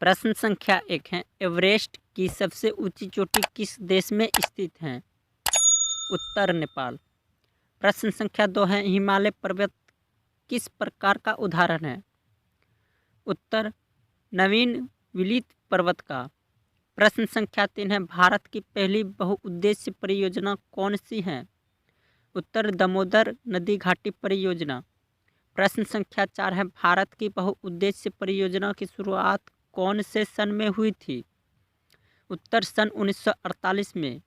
प्रश्न संख्या 1 है, एवरेस्ट की सबसे ऊंची चोटी किस देश में स्थित है? उत्तर नेपाल। प्रश्न संख्या 2 है, हिमालय पर्वत किस प्रकार का उदाहरण है? उत्तर नवीन विलित पर्वत का। प्रश्न संख्या 3 है, भारत की पहली बहुउद्देश्य परियोजना कौन सी है? उत्तर दामोदर नदी घाटी परियोजना। प्रश्न संख्या 4 है, भारत की बहुउद्देश्य परियोजना की शुरुआत कौन से सन में हुई थी? उत्तर सन 1948 में।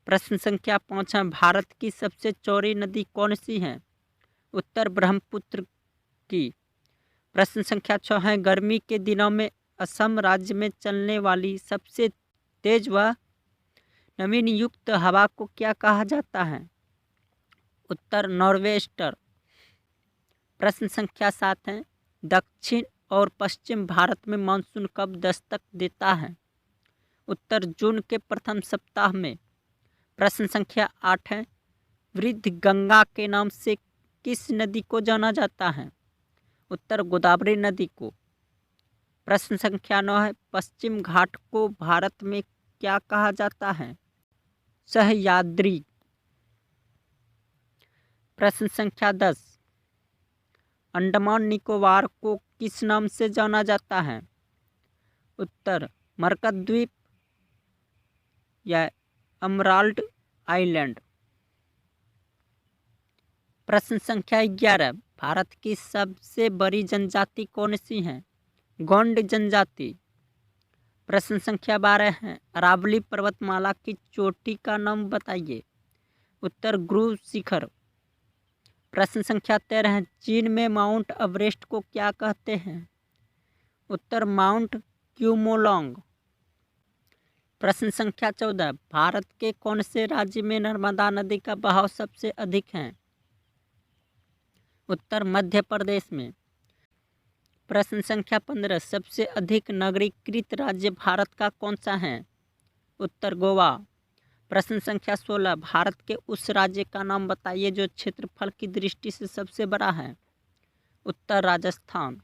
प्रश्न संख्या 5 है, भारत की सबसे चौड़ी नदी कौन सी है? उत्तर ब्रह्मपुत्र की। प्रश्न संख्या 6 है, गर्मी के दिनों में असम राज्य में चलने वाली सबसे तेज व नमीन युक्त हवा को क्या कहा जाता है? उत्तर नॉर्वेस्टर। प्रश्न संख्या 7 है, दक्षिण और पश्चिम भारत में मानसून कब दस्तक देता है? उत्तर जून के प्रथम सप्ताह में। प्रश्न संख्या 8 है, वृद्ध गंगा के नाम से किस नदी को जाना जाता है? उत्तर गोदावरी नदी को। प्रश्न संख्या 9 है, पश्चिम घाट को भारत में क्या कहा जाता है? सह्याद्री। प्रश्न संख्या 10, अंडमान निकोबार को किस नाम से जाना जाता है? उत्तर मरकत द्वीप या एमराल्ड आइलैंड। प्रश्न संख्या 11, भारत की सबसे बड़ी जनजाति कौन सी है? गोंड जनजाति। प्रश्न संख्या 12 है, अरावली पर्वतमाला की चोटी का नाम बताइए। उत्तर गुरु शिखर। प्रश्न संख्या 13 है, चीन में माउंट एवरेस्ट को क्या कहते हैं? उत्तर माउंट क्यूमोलोंग। प्रश्न संख्या 14, भारत के कौन से राज्य में नर्मदा नदी का बहाव सबसे अधिक है? उत्तर मध्य प्रदेश में। प्रश्न संख्या 15, सबसे अधिक नगरीकृत राज्य भारत का कौन सा है? उत्तर गोवा। प्रश्न संख्या 16, भारत के उस राज्य का नाम बताइए जो क्षेत्रफल की दृष्टि से सबसे बड़ा है। उत्तर राजस्थान।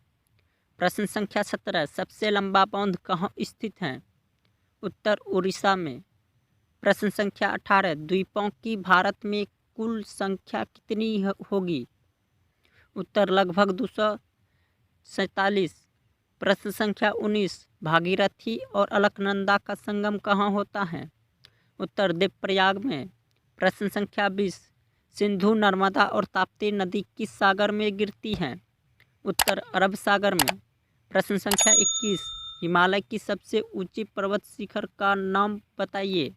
प्रश्न संख्या 17, सबसे लंबा बांध कहाँ स्थित है? उत्तर उड़ीसा में। प्रश्न संख्या 18, द्वीपों की भारत में कुल संख्या कितनी होगी? उत्तर लगभग 247। प्रश्न संख्या 19, भागीरथी और अलकनंदा का संगम कहाँ होता है? उत्तर देवप्रयाग में। प्रश्न संख्या 20, सिंधु नर्मदा और ताप्ती नदी किस सागर में गिरती है? उत्तर अरब सागर में। प्रश्न संख्या 21, हिमालय की सबसे ऊंची पर्वत शिखर का नाम बताइए।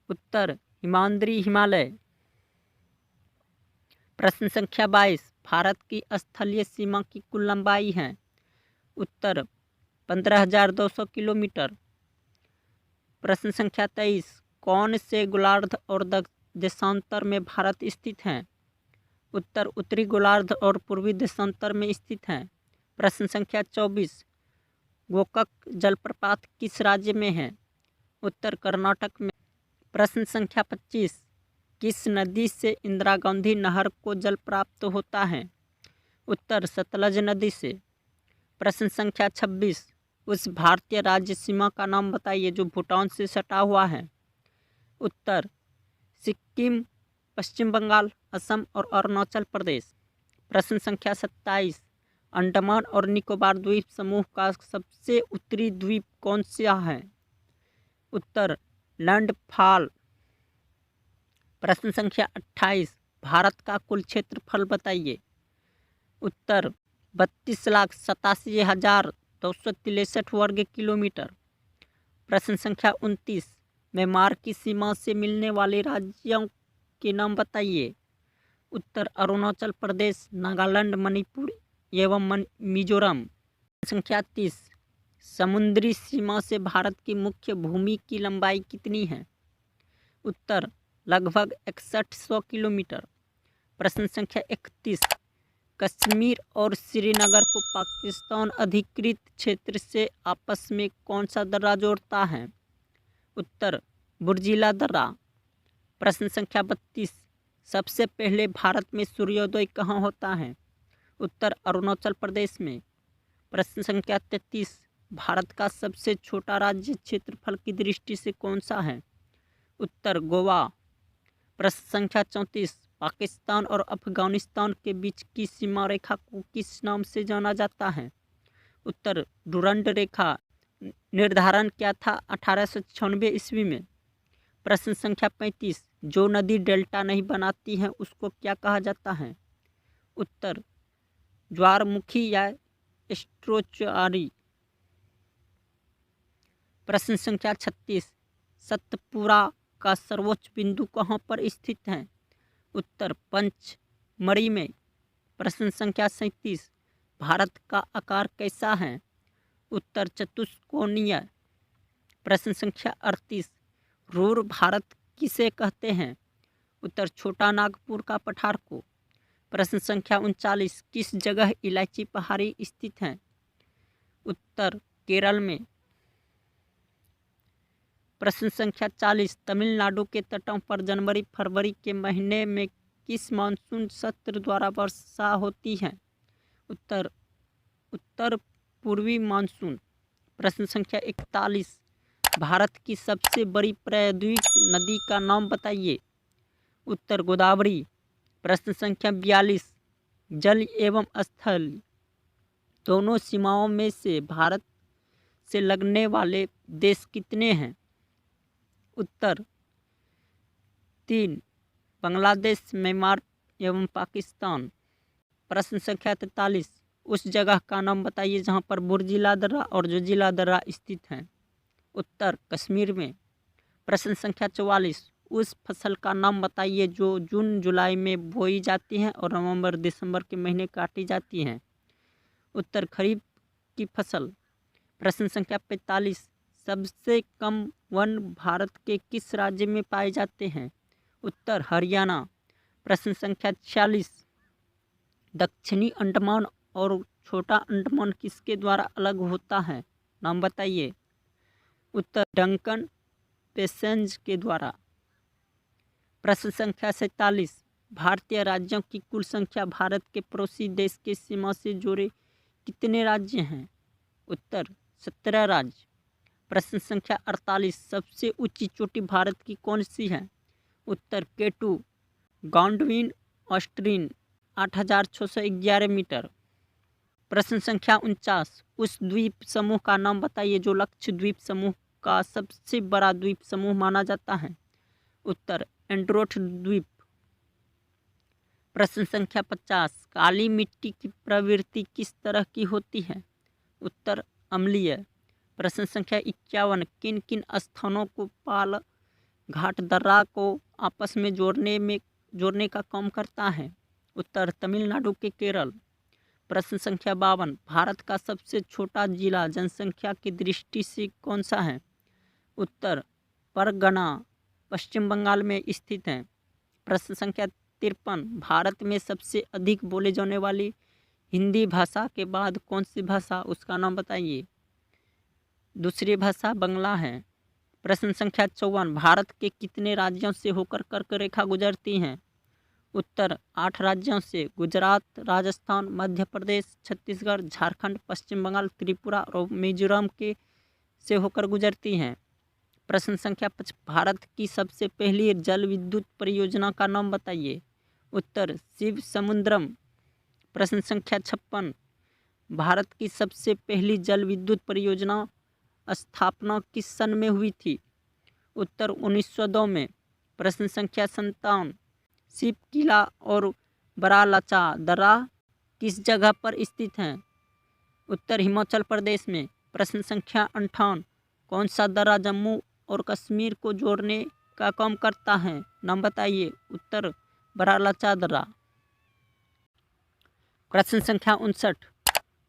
उत्तर हिमाद्री हिमालय। प्रश्न संख्या 22, भारत की स्थलीय सीमा की कुल लंबाई है? उत्तर 15,200 किलोमीटर। प्रश्न संख्या 23, कौन से गोलार्ध और देशांतर में भारत स्थित है? उत्तर उत्तरी गोलार्ध और पूर्वी देशांतर में स्थित है। प्रश्न संख्या 24, गोकक जलप्रपात किस राज्य में है? उत्तर कर्नाटक में। प्रश्न संख्या 25, किस नदी से इंदिरा गांधी नहर को जल प्राप्त होता है? उत्तर सतलज नदी से। प्रश्न संख्या 26, उस भारतीय राज्य सीमा का नाम बताइए जो भूटान से सटा हुआ है। उत्तर सिक्किम, पश्चिम बंगाल, असम और अरुणाचल प्रदेश। प्रश्न संख्या 27, अंडमान और निकोबार द्वीप समूह का सबसे उत्तरी द्वीप कौन सा है? उत्तर लैंडफॉल। प्रश्न संख्या 28, भारत का कुल क्षेत्रफल बताइए। उत्तर 32,87,263 वर्ग किलोमीटर। प्रश्न संख्या 29, म्यांमार की सीमा से मिलने वाले राज्यों के नाम बताइए। उत्तर अरुणाचल प्रदेश, नागालैंड, मणिपुर एवं मिजोरम। संख्या 30, समुद्री सीमा से भारत की मुख्य भूमि की लंबाई कितनी है? उत्तर लगभग 6100 किलोमीटर। प्रश्न संख्या 31, कश्मीर और श्रीनगर को पाकिस्तान अधिकृत क्षेत्र से आपस में कौन सा दर्रा जोड़ता है? उत्तर बुर्जिला दर्रा। प्रश्न संख्या 32, सबसे पहले भारत में सूर्योदय कहाँ होता है? उत्तर अरुणाचल प्रदेश में। प्रश्न संख्या 33, भारत का सबसे छोटा राज्य क्षेत्रफल की दृष्टि से कौन सा है? उत्तर गोवा। प्रश्न संख्या 34, पाकिस्तान और अफगानिस्तान के बीच की सीमा रेखा को किस नाम से जाना जाता है? उत्तर डुरंड रेखा। निर्धारण क्या था 1896 ईस्वी में? प्रश्न संख्या 35, जो नदी डेल्टा नहीं बनाती है उसको क्या कहा जाता है? उत्तर ज्वारमुखी या एस्ट्रोचारी। प्रश्न संख्या 36, सतपुरा का सर्वोच्च बिंदु कहाँ पर स्थित है? उत्तर पंचमढ़ी में। प्रश्न संख्या 37, भारत का आकार कैसा है? उत्तर चतुष्कोणीय। प्रश्न संख्या 38, रूर भारत किसे कहते हैं? उत्तर छोटा नागपुर का पठार को। प्रश्न संख्या 39, किस जगह इलायची पहाड़ी स्थित है? उत्तर केरल में। प्रश्न संख्या 40, तमिलनाडु के तटों पर जनवरी फरवरी के महीने में किस मानसून सत्र द्वारा वर्षा होती है? उत्तर उत्तर पूर्वी मानसून। प्रश्न संख्या 41, भारत की सबसे बड़ी प्रायद्वीप नदी का नाम बताइए। उत्तर गोदावरी। प्रश्न संख्या 42, जल एवं स्थल दोनों सीमाओं में से भारत से लगने वाले देश कितने हैं? उत्तर 3, बांग्लादेश, म्यांमार एवं पाकिस्तान। प्रश्न संख्या 43, उस जगह का नाम बताइए जहां पर बुर्जिला दर्रा और जोजिला दर्रा स्थित हैं। उत्तर कश्मीर में। प्रश्न संख्या 44, उस फसल का नाम बताइए जो जून जुलाई में बोई जाती है और नवंबर दिसंबर के महीने काटी जाती हैं। उत्तर खरीफ की फसल। प्रश्न संख्या 45, सबसे कम वन भारत के किस राज्य में पाए जाते हैं? उत्तर हरियाणा। प्रश्न संख्या 46, दक्षिणी अंडमान और छोटा अंडमान किसके द्वारा अलग होता है? नाम बताइए। उत्तर डंकन पेसेंज के द्वारा। प्रश्न संख्या 47, भारतीय राज्यों की कुल संख्या भारत के पड़ोसी देश के सीमा से जुड़े कितने राज्य हैं? उत्तर 17 राज्य। प्रश्न संख्या 48, सबसे ऊंची चोटी भारत की कौन सी है? उत्तर केटू गॉडविन ऑस्ट्रिन 8611 मीटर। प्रश्न संख्या 49, उस द्वीप समूह का नाम बताइए जो लक्षद्वीप समूह का सबसे बड़ा द्वीप समूह माना जाता है। उत्तर एंड्रोथ द्वीप। प्रश्न संख्या 50, काली मिट्टी की प्रवृत्ति किस तरह की होती है? उत्तर अम्लीय। प्रश्न संख्या 51, किन किन स्थानों को पाल घाट दर्रा को आपस में जोड़ने का काम करता है? उत्तर तमिलनाडु के केरल। प्रश्न संख्या 52, भारत का सबसे छोटा जिला जनसंख्या की दृष्टि से कौन सा है? उत्तर परगना पश्चिम बंगाल में स्थित है। प्रश्न संख्या 53, भारत में सबसे अधिक बोले जाने वाली हिंदी भाषा के बाद कौन सी भाषा, उसका नाम बताइए। दूसरी भाषा बांग्ला है। प्रश्न संख्या 54, भारत के कितने राज्यों से होकर कर्क रेखा गुजरती हैं? उत्तर 8 राज्यों से, गुजरात, राजस्थान, मध्य प्रदेश, छत्तीसगढ़, झारखंड, पश्चिम बंगाल, त्रिपुरा और मिजोरम के से होकर गुजरती हैं। प्रश्न संख्या 55, भारत की सबसे पहली जल विद्युत परियोजना का नाम बताइए। उत्तर शिव समुद्रम। प्रश्न संख्या 56, भारत की सबसे पहली जल विद्युत परियोजना स्थापना किस सन में हुई थी? उत्तर 1902 में। प्रश्न संख्या 57, शिव किला और बरालाचा दर्रा किस जगह पर स्थित हैं? उत्तर हिमाचल प्रदेश में। प्रश्न संख्या 58, कौन सा दर्रा जम्मू और कश्मीर को जोड़ने का काम करता है? नाम बताइए। उत्तर बरालाचा दर्रा। प्रश्न संख्या 59,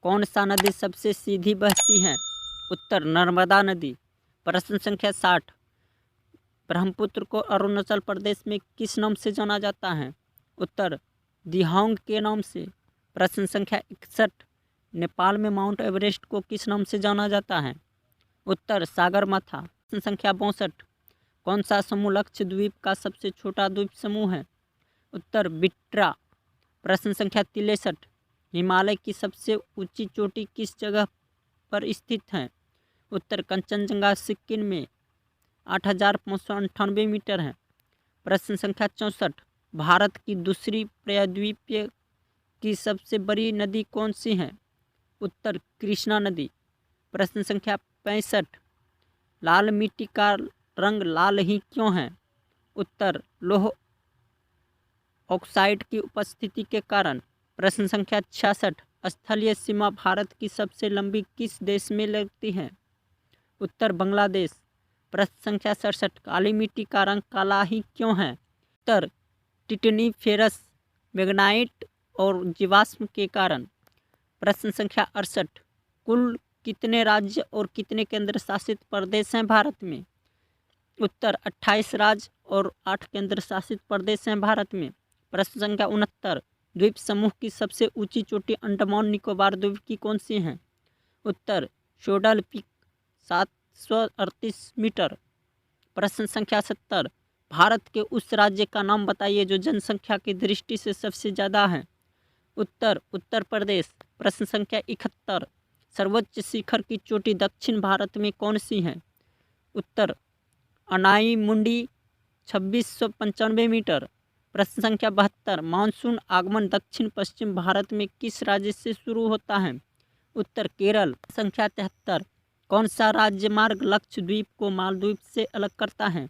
कौन सा नदी सबसे सीधी बहती है? उत्तर नर्मदा नदी। प्रश्न संख्या 60, ब्रह्मपुत्र को अरुणाचल प्रदेश में किस नाम से जाना जाता है? उत्तर दिहोंग के नाम से। प्रश्न संख्या 61, नेपाल में माउंट एवरेस्ट को किस नाम से जाना जाता है? उत्तर सागरमाथा। प्रश्न संख्या 62, कौन सा समूह लक्षद्वीप का सबसे छोटा द्वीप समूह है? उत्तर बिट्रा। प्रश्न संख्या 63, हिमालय की सबसे ऊंची चोटी किस जगह पर स्थित हैं? उत्तर कंचनजंगा सिक्किम में 8,598 मीटर है। प्रश्न संख्या 64, भारत की दूसरी प्रायद्वीपीय की सबसे बड़ी नदी कौन सी है? उत्तर कृष्णा नदी। प्रश्न संख्या 65, लाल मिट्टी का रंग लाल ही क्यों है? उत्तर लौह ऑक्साइड की उपस्थिति के कारण। प्रश्न संख्या 66, स्थलीय सीमा भारत की सबसे लंबी किस देश में लगती है? उत्तर बांग्लादेश। प्रश्न संख्या 67, काली मिट्टी का रंग काला ही क्यों है? उत्तर टिटनी फेरस मैग्नाइट और जीवाश्म के कारण। प्रश्न संख्या 68, कुल कितने राज्य और कितने केंद्र शासित प्रदेश हैं भारत में? उत्तर 28 राज्य और 8 केंद्र शासित प्रदेश हैं भारत में। प्रश्न संख्या 69, द्वीप समूह की सबसे ऊंची चोटी अंडमान निकोबार द्वीप की कौन सी है? उत्तर शोडल पीक 738 मीटर। प्रश्न संख्या 70, भारत के उस राज्य का नाम बताइए जो जनसंख्या की दृष्टि से सबसे ज़्यादा है। उत्तर उत्तर प्रदेश। प्रश्न संख्या 71, सर्वोच्च शिखर की चोटी दक्षिण भारत में कौन सी है? उत्तर अनाई मुंडी 2695 मीटर। प्रश्न संख्या 72, मानसून आगमन दक्षिण पश्चिम भारत में किस राज्य से शुरू होता है? उत्तर केरल। संख्या 73, कौन सा राज्य मार्ग लक्षद्वीप को मालदीव से अलग करता है?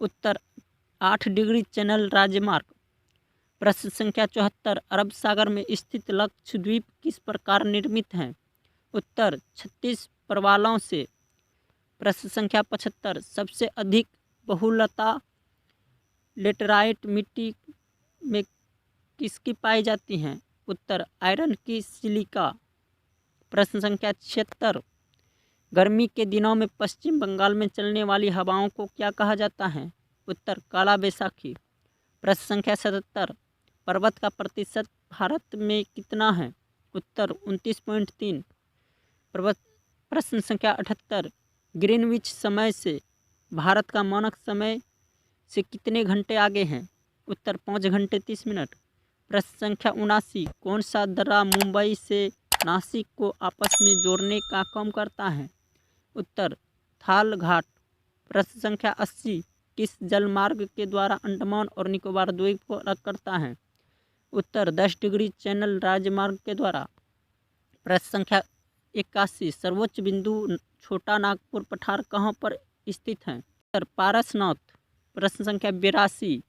उत्तर 8 डिग्री चैनल राजमार्ग। प्रश्न संख्या 74, अरब सागर में स्थित लक्षद्वीप किस प्रकार निर्मित है? उत्तर 36 प्रवालों से। प्रश्न संख्या 75, सबसे अधिक बहुलता लेटराइट मिट्टी में किसकी पाई जाती है? उत्तर आयरन की सिलिका। प्रश्न संख्या 76, गर्मी के दिनों में पश्चिम बंगाल में चलने वाली हवाओं को क्या कहा जाता है? उत्तर काला बैसाखी। प्रश्न संख्या 77, पर्वत का प्रतिशत भारत में कितना है? उत्तर 29.3। प्रश्न संख्या 78, ग्रीनविच समय से भारत का मानक समय से कितने घंटे आगे हैं? उत्तर 5 घंटे 30 मिनट। प्रश्न संख्या 79, कौन सा दर्रा मुंबई से नासिक को आपस में जोड़ने का काम करता है? उत्तर थाल घाट। प्रश्न संख्या 80, किस जलमार्ग के द्वारा अंडमान और निकोबार द्वीप को अलग करता है? उत्तर 10 डिग्री चैनल राजमार्ग के द्वारा। प्रश्न संख्या 81, सर्वोच्च बिंदु छोटा नागपुर पठार कहाँ पर स्थित है? उत्तर पारसनाथ। प्रश्न संख्या 82,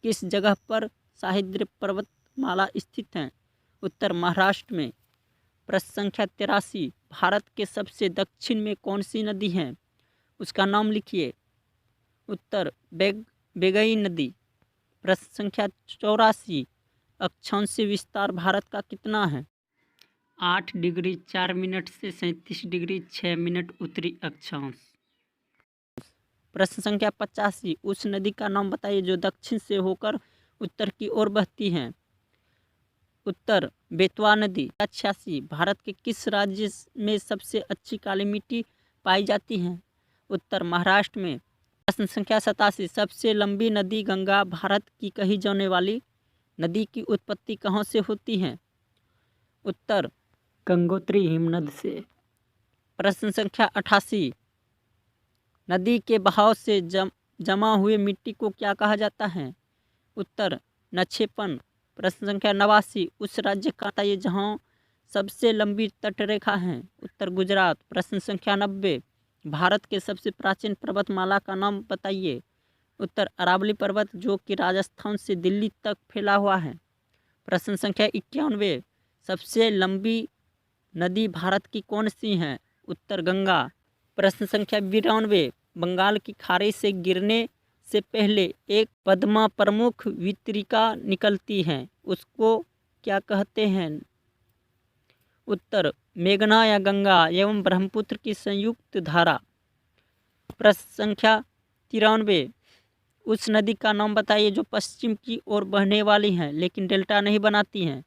किस जगह पर सह्याद्री पर्वतमाला स्थित है? उत्तर महाराष्ट्र में। प्रश्न संख्या 83, भारत के सबसे दक्षिण में कौन सी नदी है? उसका नाम लिखिए। उत्तर बेगई नदी। प्रश्न संख्या 84, अक्षांशीय विस्तार भारत का कितना है? 8 डिग्री 4 मिनट से 37 डिग्री 6 मिनट उत्तरी अक्षांश। प्रश्न संख्या 85, उस नदी का नाम बताइए जो दक्षिण से होकर उत्तर की ओर बहती है। उत्तर बेतवा नदी। 86, भारत के किस राज्य में सबसे अच्छी काली मिट्टी पाई जाती है? उत्तर महाराष्ट्र में। प्रश्न संख्या 87, सबसे लंबी नदी गंगा भारत की कही जाने वाली नदी की उत्पत्ति कहाँ से होती है? उत्तर गंगोत्री हिमनद से। प्रश्न संख्या 88, नदी के बहाव से जमा हुए मिट्टी को क्या कहा जाता है? उत्तर नक्षेपण। प्रश्न संख्या 89, उस राज्य का बताइए जहाँ सबसे लंबी तटरेखा है। उत्तर गुजरात। प्रश्न संख्या 90, भारत के सबसे प्राचीन पर्वतमाला का नाम बताइए। उत्तर अरावली पर्वत जो कि राजस्थान से दिल्ली तक फैला हुआ है। प्रश्न संख्या 91, सबसे लंबी नदी भारत की कौन सी है? उत्तर गंगा। प्रश्न संख्या 92, बंगाल की खाड़ी से गिरने से पहले एक पद्मा प्रमुख वितरिका निकलती है, उसको क्या कहते हैं? उत्तर मेघना या गंगा एवं ब्रह्मपुत्र की संयुक्त धारा। प्रश्न संख्या 93, उस नदी का नाम बताइए जो पश्चिम की ओर बहने वाली है लेकिन डेल्टा नहीं बनाती है।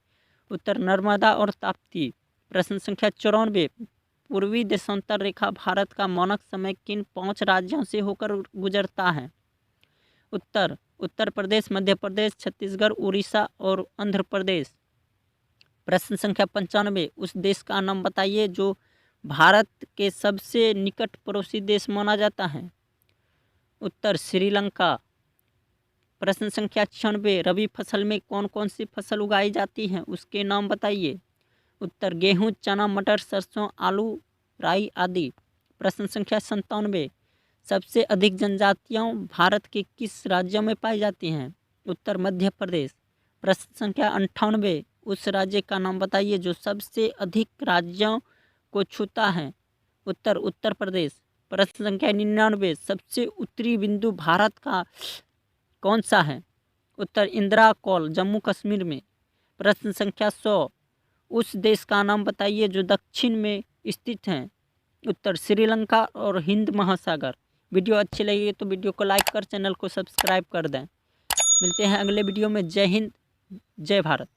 उत्तर नर्मदा और ताप्ती। प्रश्न संख्या 94, पूर्वी देशांतर रेखा भारत का मानक समय किन 5 राज्यों से होकर गुजरता है? उत्तर उत्तर प्रदेश, मध्य प्रदेश, छत्तीसगढ़, उड़ीसा और आंध्र प्रदेश। प्रश्न संख्या 95, उस देश का नाम बताइए जो भारत के सबसे निकट पड़ोसी देश माना जाता है? उत्तर श्रीलंका। प्रश्न संख्या 96, रबी फसल में कौन कौन सी फसल उगाई जाती हैं, उसके नाम बताइए? उत्तर गेहूं, चना, मटर, सरसों, आलू, राई आदि। प्रश्न संख्या 97, सबसे अधिक जनजातियां भारत के किस राज्यों में पाई जाती हैं? उत्तर मध्य प्रदेश। प्रश्न संख्या 98, उस राज्य का नाम बताइए जो सबसे अधिक राज्यों को छूता है? उत्तर उत्तर प्रदेश। प्रश्न संख्या 99, सबसे उत्तरी बिंदु भारत का कौन सा है? उत्तर इंदिरा कौल, जम्मू कश्मीर में। प्रश्न संख्या 100, उस देश का नाम बताइए जो दक्षिण में स्थित है? उत्तर श्रीलंका और हिंद महासागर। वीडियो अच्छी लगी तो वीडियो को लाइक कर चैनल को सब्सक्राइब कर दें। मिलते हैं अगले वीडियो में। जय हिंद, जय भारत।